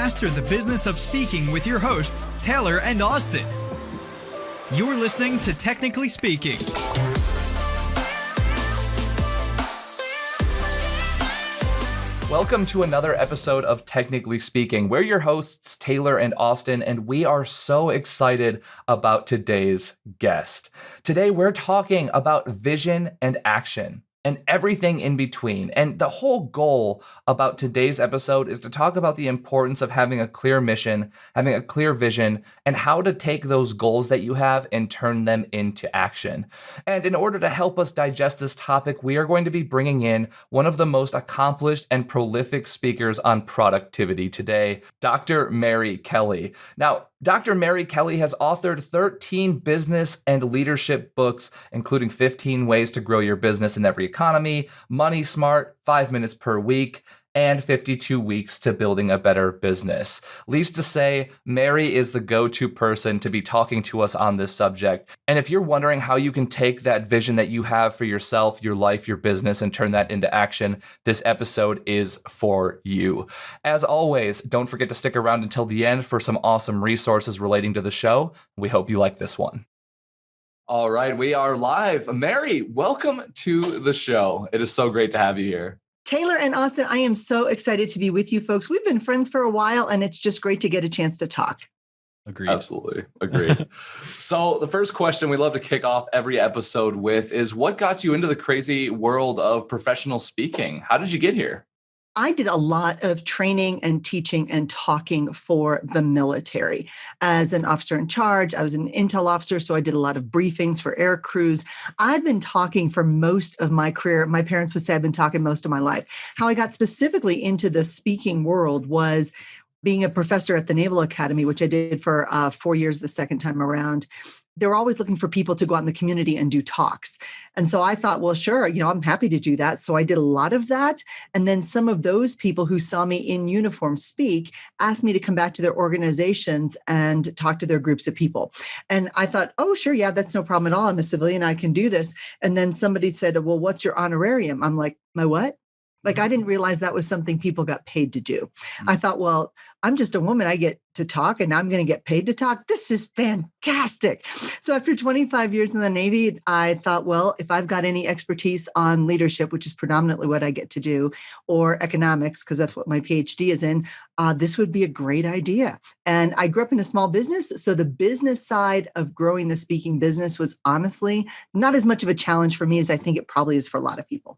Master the business of speaking with your hosts, Taylor and Austin. You're listening to Technically Speaking. Welcome to another episode of Technically Speaking. We're your hosts, Taylor and Austin, and we are so excited about today's guest. Today, we're talking about vision and action and everything in between. And the whole goal about today's episode is to talk about the importance of having a clear mission, having a clear vision, and how to take those goals that you have and turn them into action. And in order to help us digest this topic, we are going to be bringing in one of the most accomplished and prolific speakers on productivity today, Dr. Mary Kelly. Now, Dr. Mary Kelly has authored 13 business and leadership books, including 15 Ways to Grow Your Business in Every Economy, Money Smart, 5 Minutes Per Week, and 52 Weeks to Building a Better Business. Least to say, Mary is the go-to person to be talking to us on this subject. And if you're wondering how you can take that vision that you have for yourself, your life, your business, and turn that into action, this episode is for you. As always, don't forget to stick around until the end for some awesome resources relating to the show. We hope you like this one. All right, we are live. Mary, welcome to the show. It is so great to have you here. Taylor and Austin, I am so excited to be with you folks. We've been friends for a while, and it's just great to get a chance to talk. Agreed. Absolutely. Agreed. So the first question we love to kick off every episode with is, what got you into the crazy world of professional speaking? How did you get here? I did a lot of training and teaching and talking for the military. As an officer in charge, I was an intel officer, so I did a lot of briefings for air crews. I've been talking for most of my career. My parents would say I've been talking most of my life. How I got specifically into the speaking world was being a professor at the Naval Academy, which I did for 4 years the second time around. They were always looking for people to go out in the community and do talks. And so I thought, well, sure, I'm happy to do that. So I did a lot of that. And then some of those people who saw me in uniform speak asked me to come back to their organizations and talk to their groups of people. And I thought, oh, sure, yeah, that's no problem at all. I'm a civilian, I can do this. And then somebody said, well, what's your honorarium? I'm like, my what? Like, I didn't realize that was something people got paid to do. I thought, well, I'm just a woman. I get to talk and I'm going to get paid to talk. This is fantastic. So after 25 years in the Navy, I thought, well, if I've got any expertise on leadership, which is predominantly what I get to do, or economics, because that's what my PhD is in, this would be a great idea. And I grew up in a small business. So the business side of growing the speaking business was honestly not as much of a challenge for me as I think it probably is for a lot of people.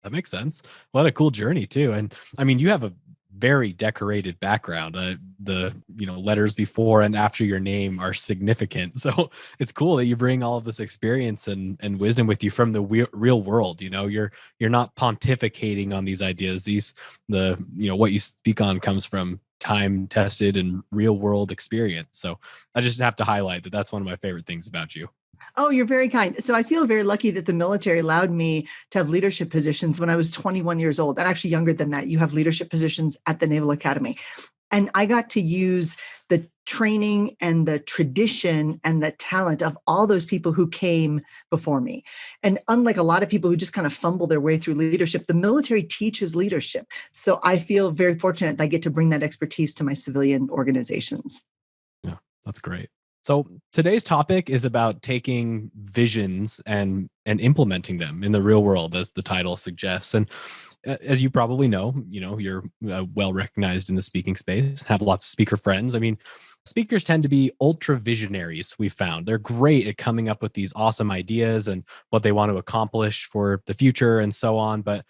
That makes sense. What a cool journey too. And I mean, you have a very decorated background. The letters before and after your name are significant. So it's cool that you bring all of this experience and wisdom with you from the real world. You're not pontificating on these ideas. What you speak on comes from time tested and real world experience. So I just have to highlight that that's one of my favorite things about you. Oh, you're very kind. So I feel very lucky that the military allowed me to have leadership positions when I was 21 years old, and actually younger than that. You have leadership positions at the Naval Academy. And I got to use the training and the tradition and the talent of all those people who came before me. And unlike a lot of people who just kind of fumble their way through leadership, the military teaches leadership. So I feel very fortunate that I get to bring that expertise to my civilian organizations. Yeah, that's great. So today's topic is about taking visions and implementing them in the real world, as the title suggests. And as you probably know, you're well recognized in the speaking space, have lots of speaker friends. I mean, speakers tend to be ultra visionaries, we've found. They're great at coming up with these awesome ideas and what they want to accomplish for the future and so on. But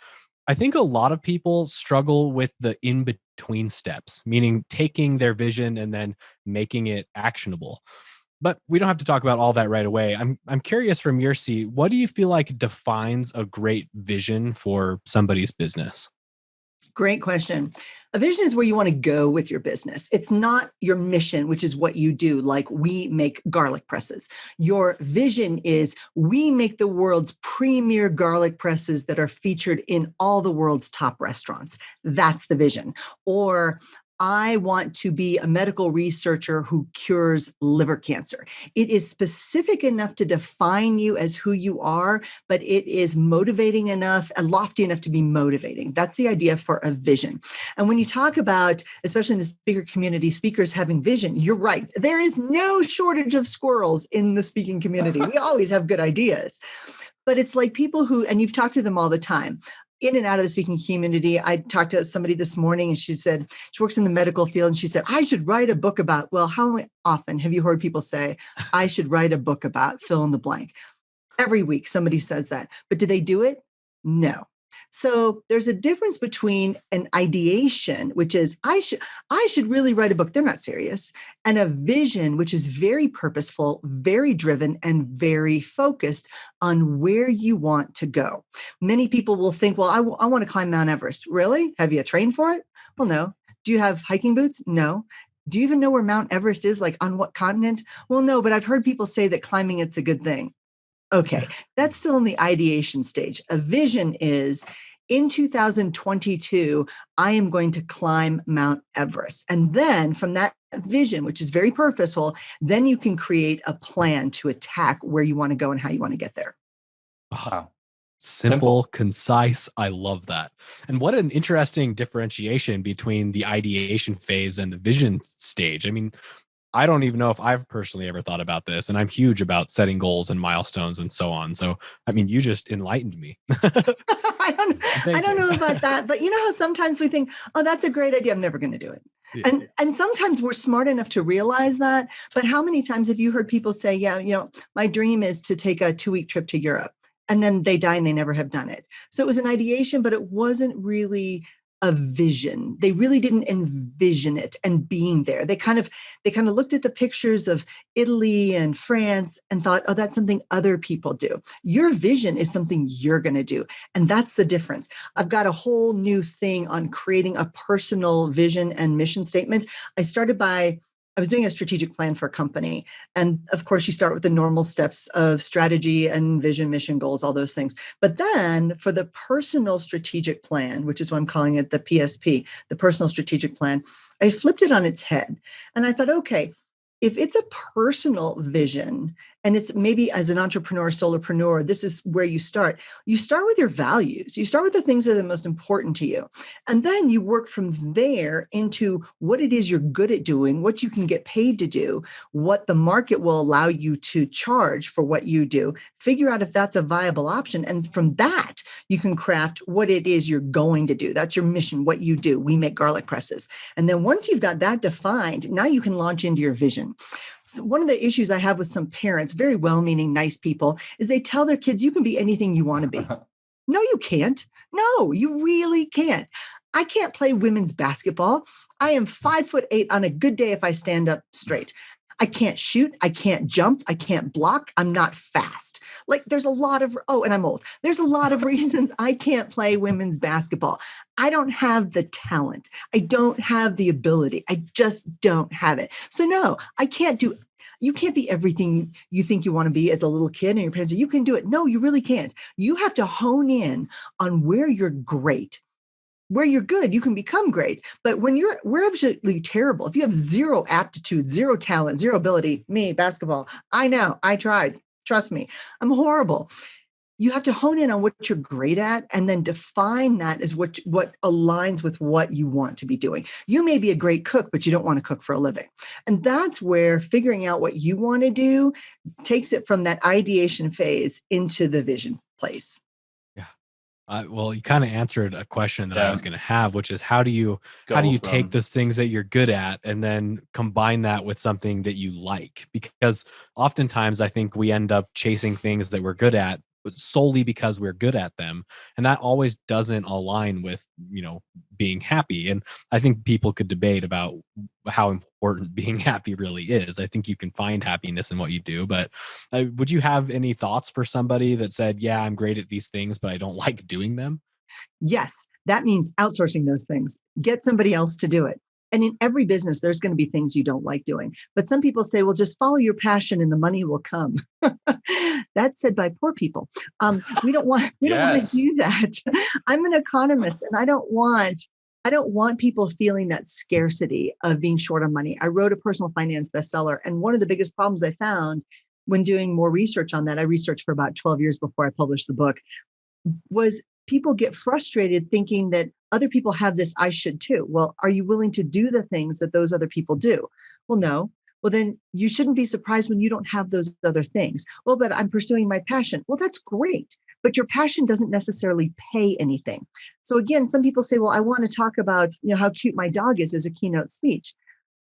I think a lot of people struggle with the in-between steps, meaning taking their vision and then making it actionable. But we don't have to talk about all that right away. I'm curious from your seat, what do you feel like defines a great vision for somebody's business? Great question. A vision is where you want to go with your business. It's not your mission, which is what you do, like we make garlic presses. Your vision is we make the world's premier garlic presses that are featured in all the world's top restaurants. That's the vision. Or I want to be a medical researcher who cures liver cancer. It is specific enough to define you as who you are, but it is motivating enough and lofty enough to be motivating. That's the idea for a vision. And when you talk about, especially in the speaker community, speakers having vision, you're right. There is no shortage of squirrels in the speaking community. We always have good ideas. But it's like people who, and you've talked to them all the time, in and out of the speaking community. I talked to somebody this morning and she said, she works in the medical field and she said, I should write a book about, well, how often have you heard people say, I should write a book about fill in the blank? Every week somebody says that, but do they do it? No. So there's a difference between an ideation, which is I should really write a book. They're not serious. And a vision, which is very purposeful, very driven, and very focused on where you want to go. Many people will think, well, I want to climb Mount Everest. Really? Have you trained for it? Well, no. Do you have hiking boots? No. Do you even know where Mount Everest is? Like on what continent? Well, no, but I've heard people say that climbing it's a good thing. Okay, that's still in the ideation stage. A vision is in 2022, I am going to climb Mount Everest. And then from that vision, which is very purposeful, then you can create a plan to attack where you want to go and how you want to get there. Wow. Simple, concise. I love that. And what an interesting differentiation between the ideation phase and the vision stage. I mean, I don't even know if I've personally ever thought about this, and I'm huge about setting goals and milestones and so on. So, I mean, you just enlightened me. I don't know about that, but you know how sometimes we think, oh, that's a great idea. I'm never going to do it. Yeah. And sometimes we're smart enough to realize that. But how many times have you heard people say, yeah, my dream is to take a 2-week trip to Europe, and then they die and they never have done it. So it was an ideation, but it wasn't really a vision. They really didn't envision it and being there. They kind of looked at the pictures of Italy and France and thought, oh, that's something other people do. Your vision is something you're going to do. And that's the difference. I've got a whole new thing on creating a personal vision and mission statement. I was doing a strategic plan for a company. And of course, you start with the normal steps of strategy and vision, mission, goals, all those things. But then for the personal strategic plan, which is what I'm calling it, the PSP, the personal strategic plan, I flipped it on its head. And I thought, okay, if it's a personal vision, and it's maybe as an entrepreneur, solopreneur, this is where you start. You start with your values. You start with the things that are the most important to you. And then you work from there into what it is you're good at doing, what you can get paid to do, what the market will allow you to charge for what you do. Figure out if that's a viable option. And from that, you can craft what it is you're going to do. That's your mission, what you do. We make garlic presses. And then once you've got that defined, now you can launch into your vision. So one of the issues I have with some parents, very well-meaning, nice people, is they tell their kids, you can be anything you want to be. No, you can't. No, you really can't. I can't play women's basketball. I am 5'8" on a good day if I stand up straight. I can't shoot. I can't jump. I can't block. I'm not fast. Like there's a lot of, and I'm old. There's a lot of reasons I can't play women's basketball. I don't have the talent. I don't have the ability. I just don't have it. So no, I can't do. You can't be everything you think you want to be as a little kid and your parents say, you can do it. No, you really can't. You have to hone in on where you're great. Where you're good, you can become great. But when we're absolutely terrible, if you have zero aptitude, zero talent, zero ability, me, basketball, I know, I tried. Trust me, I'm horrible. You have to hone in on what you're great at and then define that as what aligns with what you want to be doing. You may be a great cook, but you don't want to cook for a living. And that's where figuring out what you want to do takes it from that ideation phase into the vision place. Well, you kind of answered a question that I was going to have, which is how do you take those things that you're good at and then combine that with something that you like? Because oftentimes I think we end up chasing things that we're good at solely because we're good at them, and that always doesn't align with being happy. And I think people could debate about how important being happy really is. I think you can find happiness in what you do, but would you have any thoughts for somebody that said, yeah, I'm great at these things, but I don't like doing them? Yes, that means outsourcing those things. Get somebody else to do it. And in every business, there's going to be things you don't like doing. But some people say, well, just follow your passion and the money will come. That's said by poor people. We don't want to do that. I'm an economist and I don't want I don't want people feeling that scarcity of being short on money. I wrote a personal finance bestseller. And one of the biggest problems I found when doing more research on that, I researched for about 12 years before I published the book, was people get frustrated thinking that other people have this, I should too. Well, are you willing to do the things that those other people do? Well, no. Well, then you shouldn't be surprised when you don't have those other things. Well, but I'm pursuing my passion. Well, that's great. But your passion doesn't necessarily pay anything. So again, some people say, well, I want to talk about, how cute my dog is as a keynote speech.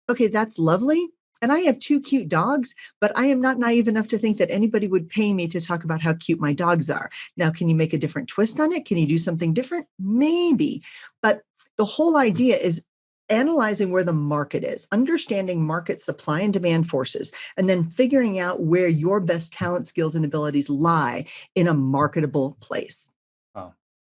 Okay, that's lovely. And I have two cute dogs, but I am not naive enough to think that anybody would pay me to talk about how cute my dogs are. Now, can you make a different twist on it? Can you do something different? Maybe. But the whole idea is analyzing where the market is, understanding market supply and demand forces, and then figuring out where your best talent, skills, and abilities lie in a marketable place. Oh,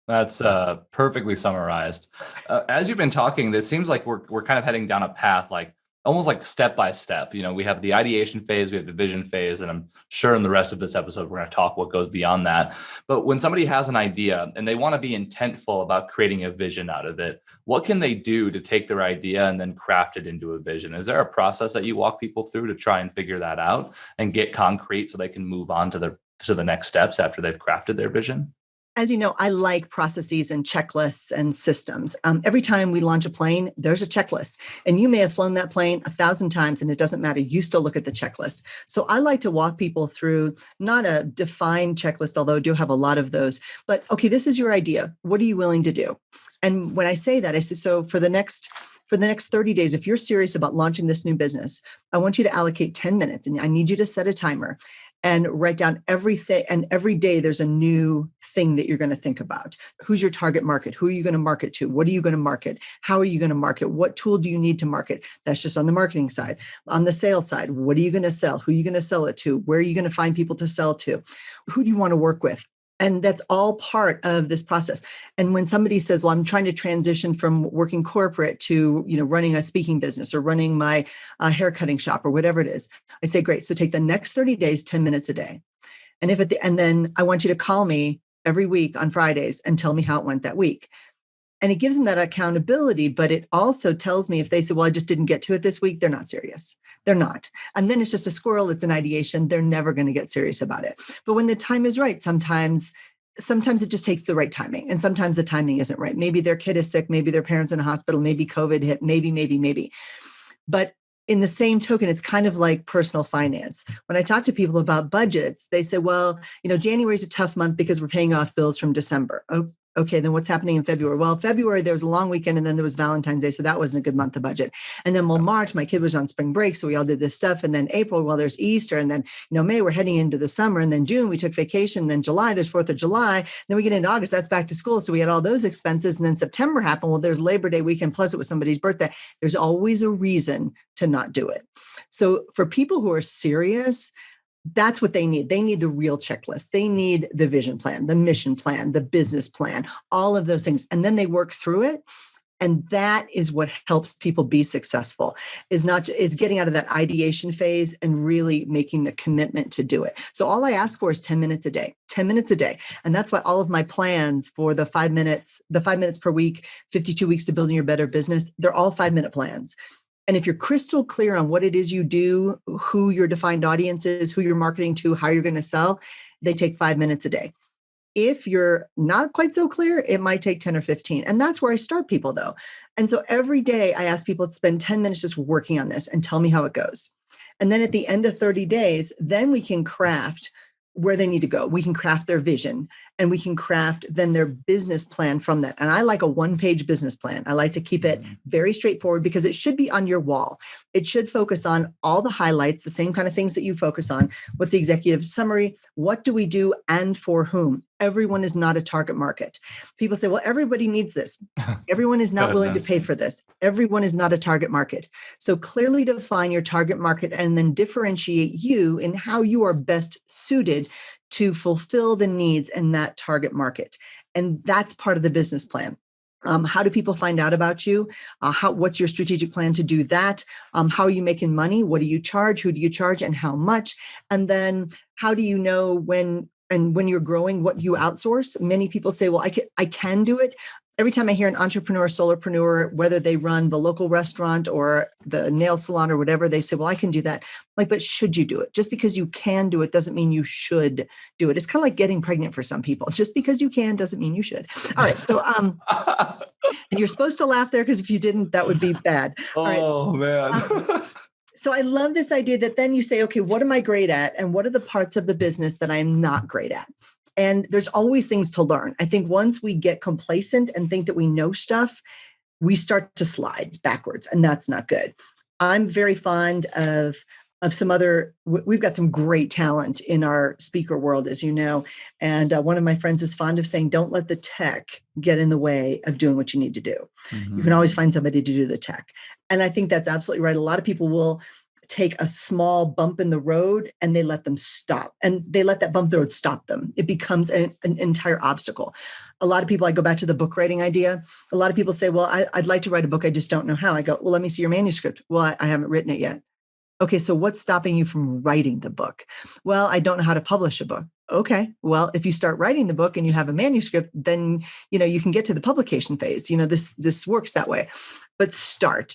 that's perfectly summarized. As you've been talking, this seems like we're kind of heading down a path, like almost like step by step. We have the ideation phase, we have the vision phase, and I'm sure in the rest of this episode we're going to talk what goes beyond that. But when somebody has an idea and they want to be intentful about creating a vision out of it, what can they do to take their idea and then craft it into a vision? Is there a process that you walk people through to try and figure that out and get concrete so they can move on to the next steps after they've crafted their vision? As you know, I like processes and checklists and systems. Every time we launch a plane, there's a checklist. And you may have flown that plane 1,000 times and it doesn't matter. You still look at the checklist. So I like to walk people through not a defined checklist, although I do have a lot of those. But okay, this is your idea. What are you willing to do? And when I say that, I say, so for the next 30 days, if you're serious about launching this new business, I want you to allocate 10 minutes and I need you to set a timer and write down everything. And every day there's a new thing that you're going to think about. Who's your target market? Who are you going to market to? What are you going to market? How are you going to market? What tool do you need to market? That's just on the marketing side. On the sales side, what are you going to sell? Who are you going to sell it to? Where are you going to find people to sell to? Who do you want to work with? And that's all part of this process. And when somebody says, well, I'm trying to transition from working corporate to, running a speaking business or running my haircutting shop or whatever it is, I say, great. So take the next 30 days, 10 minutes a day. And and then I want you to call me every week on Fridays and tell me how it went that week. And it gives them that accountability, but it also tells me if they say, well, I just didn't get to it this week, they're not serious. They're not. And then it's just a squirrel. It's an ideation. They're never going to get serious about it. But when the time is right, sometimes it just takes the right timing. And sometimes the timing isn't right. Maybe their kid is sick. Maybe their parents in a hospital. Maybe COVID hit. Maybe. But in the same token, it's kind of like personal finance. When I talk to people about budgets, they say, well, January is a tough month because we're paying off bills from December. Oh, okay, then what's happening in February? Well, February, there was a long weekend and then there was Valentine's Day. So that wasn't a good month to budget. And then, March, my kid was on spring break. So we all did this stuff. And then April, well, there's Easter. And then, May, we're heading into the summer. And then June, we took vacation. And then July, there's 4th of July. Then we get into August, that's back to school. So we had all those expenses. And then September happened. Well, there's Labor Day weekend, plus it was somebody's birthday. There's always a reason to not do it. So for people who are serious, that's what they need. They need the real checklist. They need the vision plan, the mission plan, the business plan, all of those things. And then they work through it. And that is what helps people be successful, is getting out of that ideation phase and really making the commitment to do it. So all I ask for is 10 minutes a day, 10 minutes a day. And that's why all of my plans for the 5 minutes per week, 52 weeks to building your better business, they're all 5-minute plans. And if you're crystal clear on what it is you do, who your defined audience is, who you're marketing to, how you're going to sell, they take 5 minutes a day. If you're not quite so clear, it might take 10 or 15. And that's where I start people though. And so every day I ask people to spend 10 minutes just working on this and tell me how it goes. And then at the end of 30 days, then we can craft where they need to go. We can craft their vision and we can craft then their business plan from that. And I like a 1-page business plan. I like to keep it very straightforward because it should be on your wall. It should focus on all the highlights, the same kind of things that you focus on. What's the executive summary? What do we do and for whom? Everyone is not a target market. People say, well, everybody needs this. Everyone is not willing to pay for this. Everyone is not a target market. So clearly define your target market and then differentiate you in how you are best suited to fulfill the needs in that target market. And that's part of the business plan. How do people find out about you? What's your strategic plan to do that? How are you making money? What do you charge? Who do you charge and how much? And then how do you know when you're growing, what you outsource? Many people say, well, I can do it. Every time I hear an entrepreneur, solopreneur, whether they run the local restaurant or the nail salon or whatever, they say, well, I can do that. Like, but should you do it? Just because you can do it doesn't mean you should do it. It's kind of like getting pregnant for some people. Just because you can doesn't mean you should. All right. So, and you're supposed to laugh there because if you didn't, that would be bad. All right. Oh, man. So I love this idea that then you say, okay, what am I great at? And what are the parts of the business that I'm not great at? And there's always things to learn. I think once we get complacent and think that we know stuff, we start to slide backwards, and that's not good. I'm very fond of some other, we've got some great talent in our speaker world, as you know. And one of my friends is fond of saying, don't let the tech get in the way of doing what you need to do. Mm-hmm. You can always find somebody to do the tech. And I think that's absolutely right. A lot of people will take a small bump in the road and they let them stop, and they let that bump in the road stop them. It becomes an entire obstacle. A lot of people, I go back to the book writing idea. A lot of people say, well, I'd like to write a book. I just don't know how. I go, well, let me see your manuscript. Well, I haven't written it yet. Okay, so what's stopping you from writing the book? Well, I don't know how to publish a book. Okay, well, if you start writing the book and you have a manuscript, then you can get to the publication phase. This works that way. But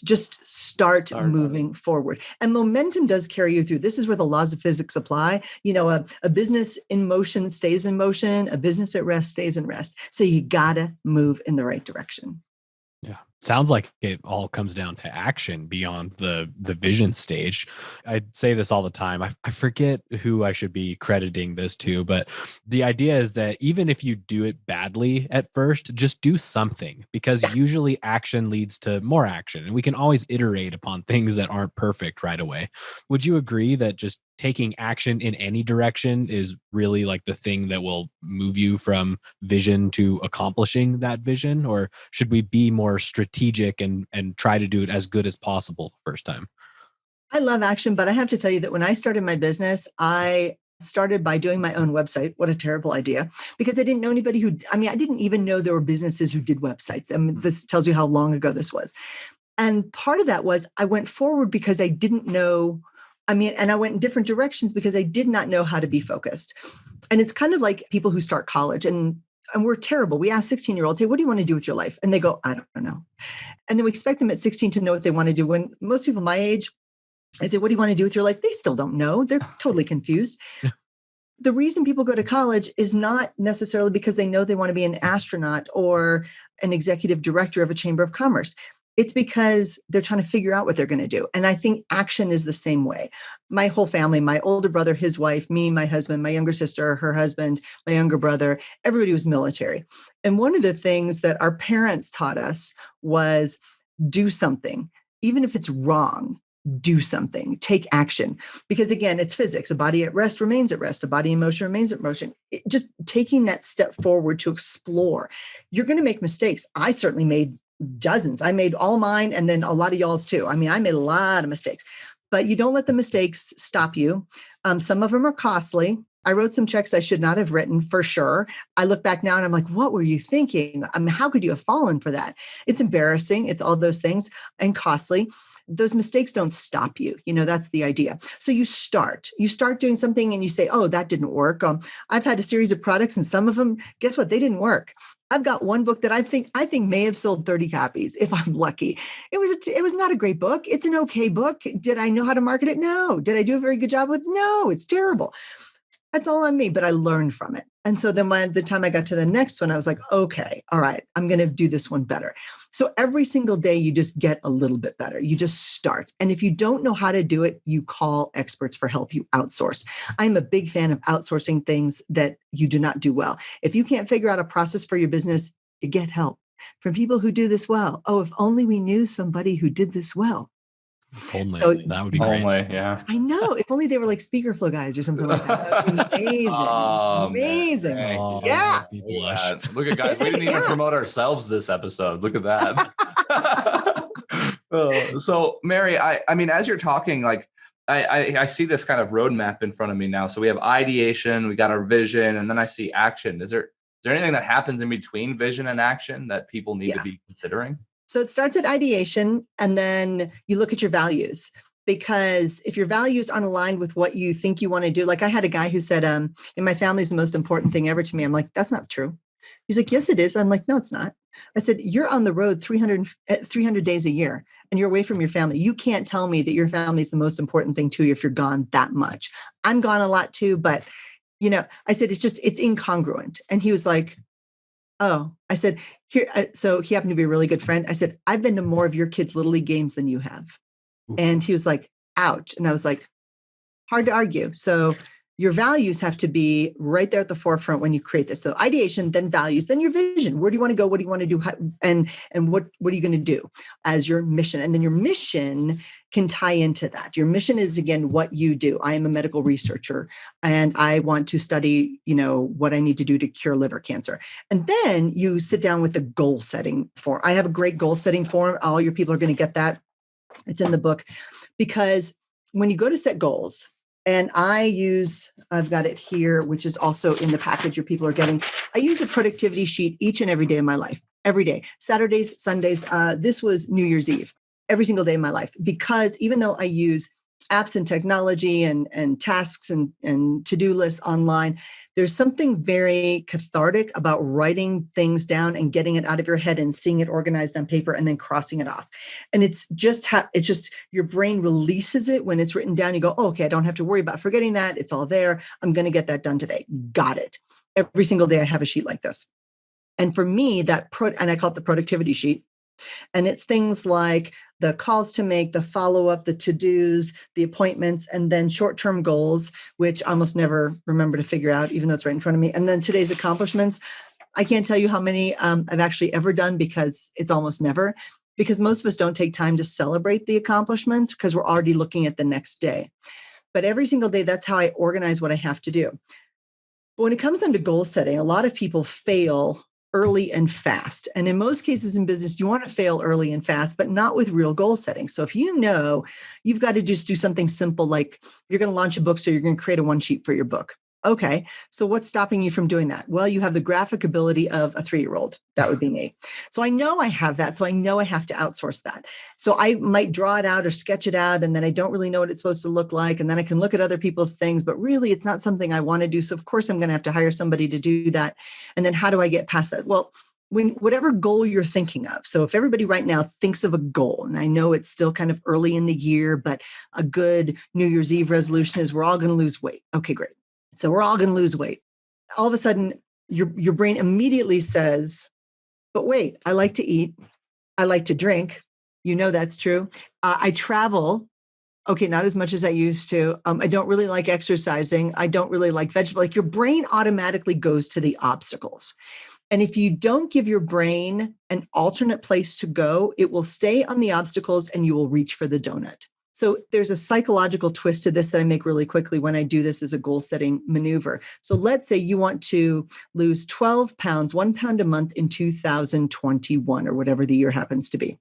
just start moving forward. And momentum does carry you through. This is where the laws of physics apply. A business in motion stays in motion. A business at rest stays in rest. So you gotta move in the right direction. Yeah. Sounds like it all comes down to action beyond the vision stage. I say this all the time. I forget who I should be crediting this to, but the idea is that even if you do it badly at first, just do something, because usually action leads to more action, and we can always iterate upon things that aren't perfect right away. Would you agree that just taking action in any direction is really like the thing that will move you from vision to accomplishing that vision? Or should we be more strategic and try to do it as good as possible first time? I love action, but I have to tell you that when I started my business, I started by doing my own website. What a terrible idea, because I didn't know anybody I didn't even know there were businesses who did websites. This tells you how long ago this was. And part of that was I went forward because I didn't know. And I went in different directions because I did not know how to be focused. And it's kind of like people who start college and we're terrible. We ask 16-year-olds, hey, what do you want to do with your life? And they go, I don't know. And then we expect them at 16 to know what they want to do. When most people my age, I say, what do you want to do with your life? They still don't know. They're totally confused. The reason people go to college is not necessarily because they know they want to be an astronaut or an executive director of a chamber of commerce. It's because they're trying to figure out what they're going to do. And I think action is the same way. My whole family, my older brother, his wife, me, my husband, my younger sister, her husband, my younger brother, everybody was military. And one of the things that our parents taught us was do something, even if it's wrong. Do something, take action. Because again, it's physics. A body at rest remains at rest. A body in motion remains at motion. Just taking that step forward to explore. You're going to make mistakes. I certainly made dozens. I made all mine and then a lot of y'all's too. I made a lot of mistakes, but you don't let the mistakes stop you. Some of them are costly. I wrote some checks I should not have written for sure. I look back now and I'm like, what were you thinking? How could you have fallen for that? It's embarrassing. It's all those things and costly. Those mistakes don't stop you. That's the idea. So you start doing something and you say, oh, that didn't work. I've had a series of products and some of them, guess what? They didn't work. I've got one book that I think may have sold 30 copies if I'm lucky. It was not a great book. It's an okay book. Did I know how to market it? No. Did I do a very good job with it? No, it's terrible. That's all on me, but I learned from it. And so then by the time I got to the next one, I was like, okay, all right, I'm going to do this one better. So every single day, you just get a little bit better. You just start. And if you don't know how to do it, you call experts for help. You outsource. I'm a big fan of outsourcing things that you do not do well. If you can't figure out a process for your business, you get help from people who do this well. Oh, if only we knew somebody who did this well. Only So, that would be great. Yeah. I know. If only they were like speaker flow guys or something like that. That would be amazing. Amazing. Man, Oh, Yeah. make me blush. Look at guys. We didn't even promote ourselves this episode. Look at that. So Mary, I mean, as you're talking, like I see this kind of roadmap in front of me now. So we have ideation, we got our vision, and then I see action. Is there anything that happens in between vision and action that people need to be considering? So it starts at ideation, and then you look at your values, because if your values aren't aligned with what you think you want to do, like I had a guy who said, in my family is the most important thing ever to me. I'm like, that's not true. He's like, yes, it is. I'm like, no, it's not. I said, you're on the road 300 days a year and you're away from your family. You can't tell me that your family is the most important thing to you if you're gone that much. I'm gone a lot too, but I said, it's incongruent. And he was like, oh, I said, here. So he happened to be a really good friend. I said, I've been to more of your kids' Little League games than you have. Oof. And he was like, ouch. And I was like, hard to argue. So your values have to be right there at the forefront when you create this. So ideation, then values, then your vision. Where do you want to go? What do you want to do? And what are you going to do as your mission? And then your mission can tie into that. Your mission is, again, what you do. I am a medical researcher and I want to study, what I need to do to cure liver cancer. And then you sit down with the goal setting form. I have a great goal setting form. All your people are going to get that. It's in the book, because when you go to set goals, and I've got it here, which is also in the package your people are getting. I use a productivity sheet each and every day of my life, every day, Saturdays, Sundays. This was New Year's Eve, every single day of my life, because even though I use apps and technology and tasks and to-do lists online, there's something very cathartic about writing things down and getting it out of your head and seeing it organized on paper and then crossing it off. And it's just your brain releases it when it's written down. You go, oh, okay, I don't have to worry about forgetting that. It's all there. I'm going to get that done today. Got it. Every single day I have a sheet like this. And for me, and I call it the productivity sheet. And it's things like the calls to make, the follow-up, the to-dos, the appointments, and then short-term goals, which I almost never remember to figure out, even though it's right in front of me. And then today's accomplishments. I can't tell you how many I've actually ever done, because it's almost never, because most of us don't take time to celebrate the accomplishments because we're already looking at the next day. But every single day, that's how I organize what I have to do. But when it comes down to goal setting, a lot of people fail early and fast. And in most cases in business, you want to fail early and fast, but not with real goal setting. So if you've got to just do something simple, like you're going to launch a book, so you're going to create a one sheet for your book. Okay, so what's stopping you from doing that? Well, you have the graphic ability of a 3-year-old. That would be me. So I know I have that. So I know I have to outsource that. So I might draw it out or sketch it out, and then I don't really know what it's supposed to look like. And then I can look at other people's things, but really it's not something I want to do. So of course I'm going to have to hire somebody to do that. And then how do I get past that? Well, whatever goal you're thinking of. So if everybody right now thinks of a goal, and I know it's still kind of early in the year, but a good New Year's Eve resolution is we're all going to lose weight. Okay, great. So we're all going to lose weight. All of a sudden, your brain immediately says, but wait, I like to eat. I like to drink. That's true. I travel. Okay, not as much as I used to. I don't really like exercising. I don't really like vegetables. Like, your brain automatically goes to the obstacles. And if you don't give your brain an alternate place to go, it will stay on the obstacles and you will reach for the donut. So there's a psychological twist to this that I make really quickly when I do this as a goal setting maneuver. So let's say you want to lose 12 pounds, 1 pound a month in 2021, or whatever the year happens to be.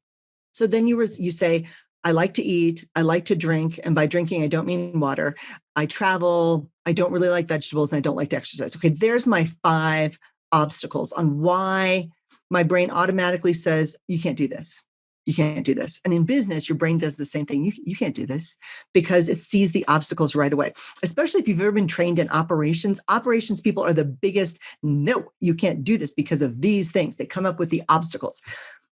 So then you say, I like to eat, I like to drink. And by drinking, I don't mean water. I travel, I don't really like vegetables, and I don't like to exercise. Okay, there's my 5 obstacles on why my brain automatically says, you can't do this. You can't do this. And in business, your brain does the same thing. You can't do this, because it sees the obstacles right away, especially if you've ever been trained in operations. Operations people are the biggest, no, you can't do this because of these things. They come up with the obstacles.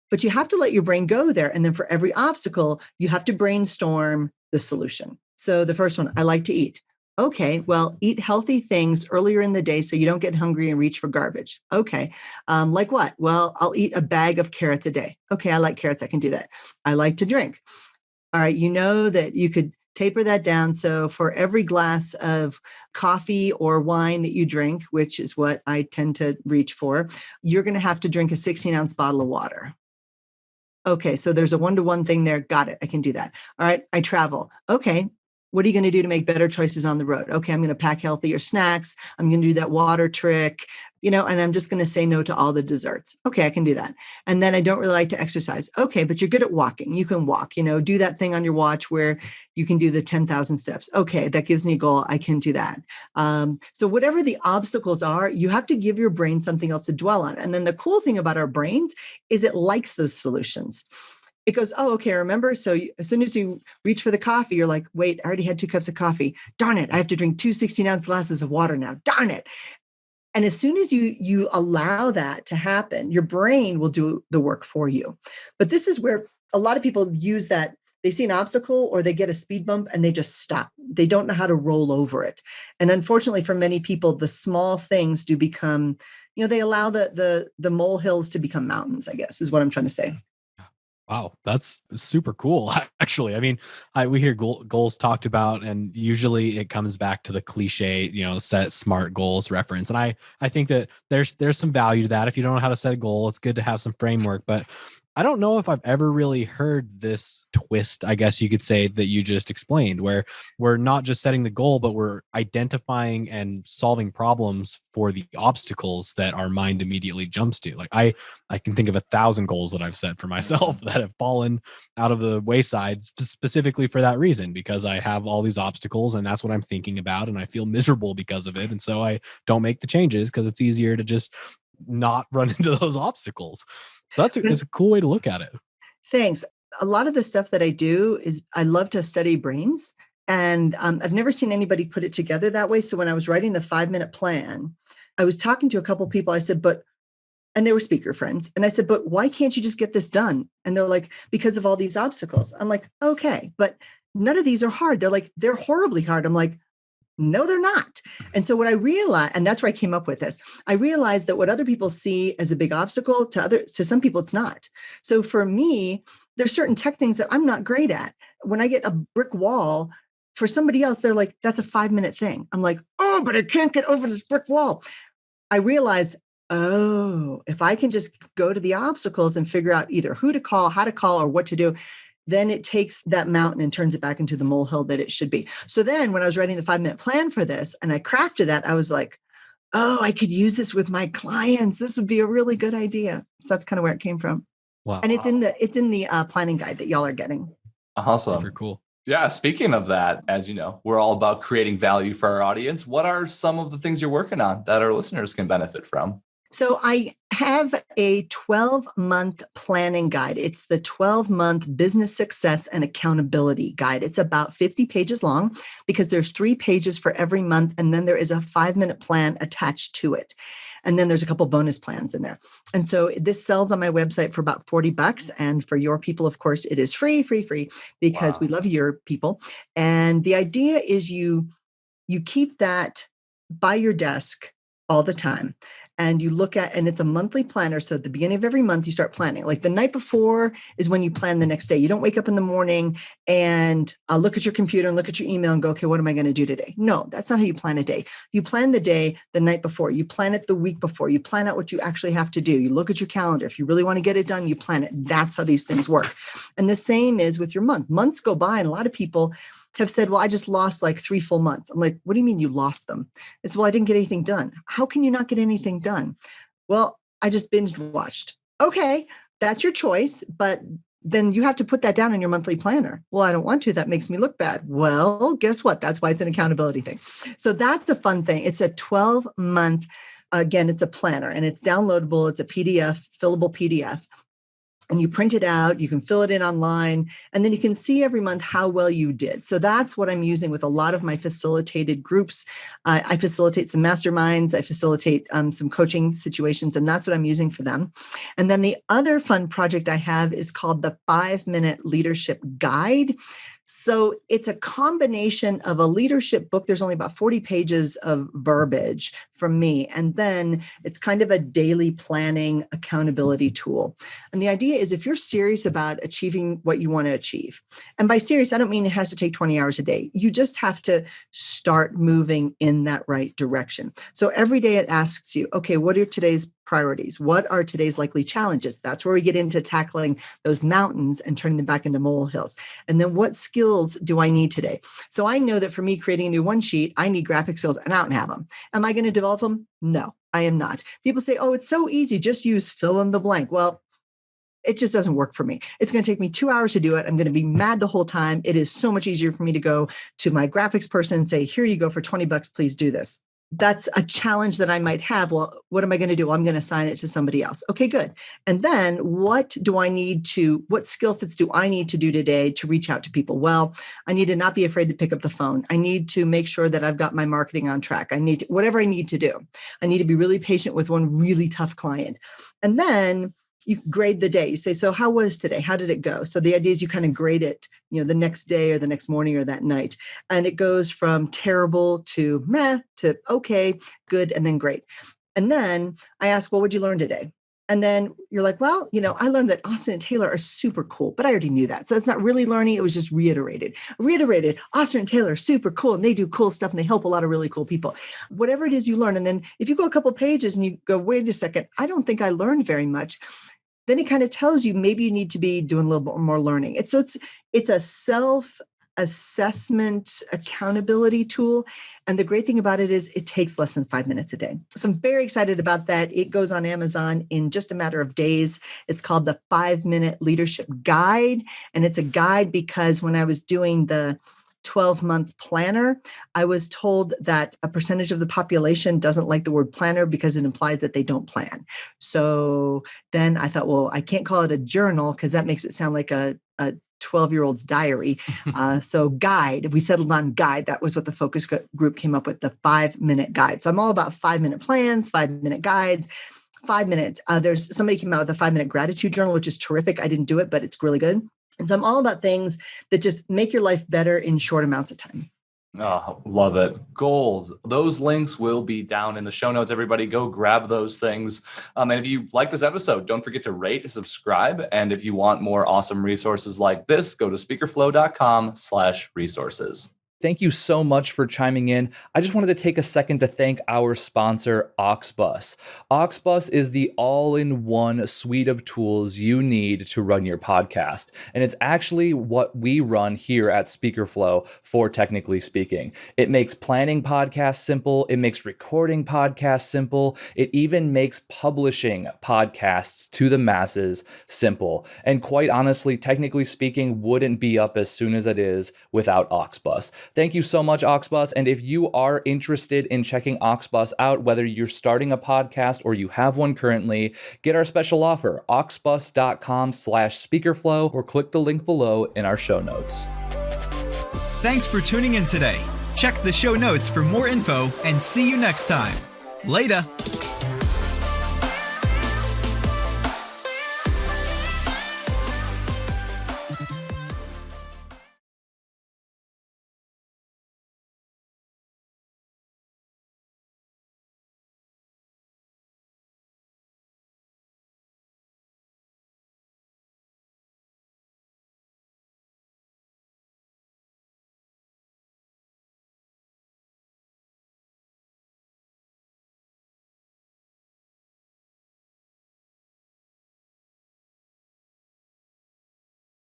But you have to let your brain go there. And then for every obstacle, you have to brainstorm the solution. So the first one, I like to eat. Okay, well, eat healthy things earlier in the day so you don't get hungry and reach for garbage. Okay, like what? Well, I'll eat a bag of carrots a day. Okay, I like carrots. I can do that. I like to drink. All right, you know that you could taper that down. So for every glass of coffee or wine that you drink, which is what I tend to reach for, you're going to have to drink a 16-ounce bottle of water. Okay, so there's a 1-to-1 thing there. Got it. I can do that. All right, I travel. Okay. What are you going to do to make better choices on the road? Okay, I'm going to pack healthier snacks. I'm going to do that water trick, and I'm just going to say no to all the desserts. Okay, I can do that. And then I don't really like to exercise. Okay, but you're good at walking. You can walk, do that thing on your watch where you can do the 10,000 steps. Okay, that gives me a goal. I can do that. So whatever the obstacles are, you have to give your brain something else to dwell on. And then the cool thing about our brains is it likes those solutions. It goes, oh, okay, remember? So as soon as you reach for the coffee, you're like, wait, I already had 2 cups of coffee. Darn it, I have to drink 2 16-ounce glasses of water now. Darn it. And as soon as you allow that to happen, your brain will do the work for you. But this is where a lot of people use that. They see an obstacle or they get a speed bump and they just stop. They don't know how to roll over it. And unfortunately, for many people, the small things do become, they allow the molehills to become mountains, I guess, is what I'm trying to say. Wow, that's super cool. Actually, I mean, we hear goals talked about, and usually it comes back to the cliche, set SMART goals reference. And I think that there's some value to that. If you don't know how to set a goal, it's good to have some framework. But I don't know if I've ever really heard this twist, I guess you could say, that you just explained, where we're not just setting the goal, but we're identifying and solving problems for the obstacles that our mind immediately jumps to. Like I can think of 1,000 goals that I've set for myself that have fallen out of the wayside specifically for that reason, because I have all these obstacles and that's what I'm thinking about. And I feel miserable because of it. And so I don't make the changes because it's easier to just not run into those obstacles. So it's a cool way to look at it. Thanks. A lot of the stuff that I do is I love to study brains. And I've never seen anybody put it together that way. So when I was writing the 5-minute plan, I was talking to a couple of people. I said, and they were speaker friends. And I said, but why can't you just get this done? And they're like, because of all these obstacles. I'm like, okay, but none of these are hard. They're like, they're horribly hard. I'm like, no, they're not. And so what I realized, and that's where I came up with this, I realized that what other people see as a big obstacle to some people, it's not. So for me, there's certain tech things that I'm not great at. When I get a brick wall, for somebody else, they're like, that's a 5-minute thing. I'm like, oh, but I can't get over this brick wall. I realized, oh, if I can just go to the obstacles and figure out either who to call, how to call, or what to do, then it takes that mountain and turns it back into the molehill that it should be. So then when I was writing the 5-minute plan for this and I crafted that, I was like, oh, I could use this with my clients. This would be a really good idea. So that's kind of where it came from. Wow. And it's in the planning guide that y'all are getting. Awesome. Super cool. Yeah. Speaking of that, as you know, we're all about creating value for our audience. What are some of the things you're working on that our listeners can benefit from? So I have a 12-month planning guide. It's the 12-month business success and accountability guide. It's about 50 pages long because there's 3 pages for every month. And then there is a 5-minute plan attached to it. And then there's a couple bonus plans in there. And so this sells on my website for about $40. And for your people, of course, it is free, because we love your people. And the idea is you keep that by your desk all the time. And you look at, and it's a monthly planner. So at the beginning of every month, you start planning. Like the night before is when you plan the next day. You don't wake up in the morning and look at your computer and look at your email and go, okay, what am I going to do today? No, that's not how you plan a day. You plan the day the night before. You plan it the week before. You plan out what you actually have to do. You look at your calendar. If you really want to get it done, you plan it. That's how these things work. And the same is with your month. Months go by and a lot of people have said, well, I just lost like 3 full months. I'm like, what do you mean you lost them? It's, well, I didn't get anything done. How can you not get anything done? Well, I just binge watched. Okay, that's your choice, but then you have to put that down in your monthly planner. Well, I don't want to. That makes me look bad. Well, guess what? That's why it's an accountability thing. So that's the fun thing. It's a 12-month, again, it's a planner and it's downloadable. It's a PDF, fillable PDF. And you print it out, you can fill it in online, and then you can see every month how well you did. So that's what I'm using with a lot of my facilitated groups. I facilitate some masterminds, I facilitate some coaching situations, and that's what I'm using for them. And then the other fun project I have is called the 5-minute leadership guide. So it's a combination of a leadership book. There's only about 40 pages of verbiage from me. And then it's kind of a daily planning accountability tool. And the idea is if you're serious about achieving what you want to achieve, and by serious, I don't mean it has to take 20 hours a day. You just have to start moving in that right direction. So every day it asks you, okay, what are today's priorities? What are today's likely challenges? That's where we get into tackling those mountains and turning them back into molehills. And then what skills do I need today? So I know that for me, creating a new one sheet, I need graphic skills and I don't have them. Am I going to develop them? No, I am not. People say, oh, it's so easy. Just use fill in the blank. Well, it just doesn't work for me. It's going to take me 2 hours to do it. I'm going to be mad the whole time. It is so much easier for me to go to my graphics person and say, here you go for $20, please do this. that's a challenge that I might have. Well, what am I going to do? Well, I'm going to assign it to somebody else. Okay, good. And then what skill sets do I need to do today to reach out to people? Well, I need to not be afraid to pick up the phone. I need to make sure that I've got my marketing on track. Whatever I need to do. I need to be really patient with one really tough client. And then you grade the day. You say, so how was today? How did it go? So the idea is you kind of grade it, the next day or the next morning or that night. And it goes from terrible to meh to okay, good, and then great. And then I ask, well, what'd you learn today? And then you're like, well, I learned that Austin and Taylor are super cool, but I already knew that. So it's not really learning. It was just reiterated. Austin and Taylor are super cool and they do cool stuff and they help a lot of really cool people. Whatever it is you learn. And then if you go a couple of pages and you go, wait a second, I don't think I learned very much. Then it kind of tells you maybe you need to be doing a little bit more learning. It's a self-assessment accountability tool. And the great thing about it is it takes less than 5 minutes a day. So I'm very excited about that. It goes on Amazon in just a matter of days. It's called the 5-Minute Leadership Guide. And it's a guide because when I was doing the 12-month planner, I was told that a percentage of the population doesn't like the word planner because it implies that they don't plan. So then I thought, well, I can't call it a journal because that makes it sound like a 12-year-old's diary. So guide, we settled on guide. That was what the focus group came up with, the 5-minute guide. So I'm all about 5-minute plans, 5-minute guides. 5 minutes. There's somebody came out with a 5-minute gratitude journal, which is terrific. I didn't do it, but it's really good. And so I'm all about things that just make your life better in short amounts of time. Oh, love it. Goals. Those links will be down in the show notes. Everybody go grab those things. And if you like this episode, don't forget to rate, subscribe. And if you want more awesome resources like this, go to speakerflow.com/resources. Thank you so much for chiming in. I just wanted to take a second to thank our sponsor, Auxbus. Auxbus is the all-in-one suite of tools you need to run your podcast. And it's actually what we run here at SpeakerFlow for Technically Speaking. It makes planning podcasts simple. It makes recording podcasts simple. It even makes publishing podcasts to the masses simple. And quite honestly, Technically Speaking wouldn't be up as soon as it is without Auxbus. Thank you so much, Auxbus. And if you are interested in checking Auxbus out, whether you're starting a podcast or you have one currently, get our special offer, auxbus.com/speakerflow, or click the link below in our show notes. Thanks for tuning in today. Check the show notes for more info and see you next time. Later.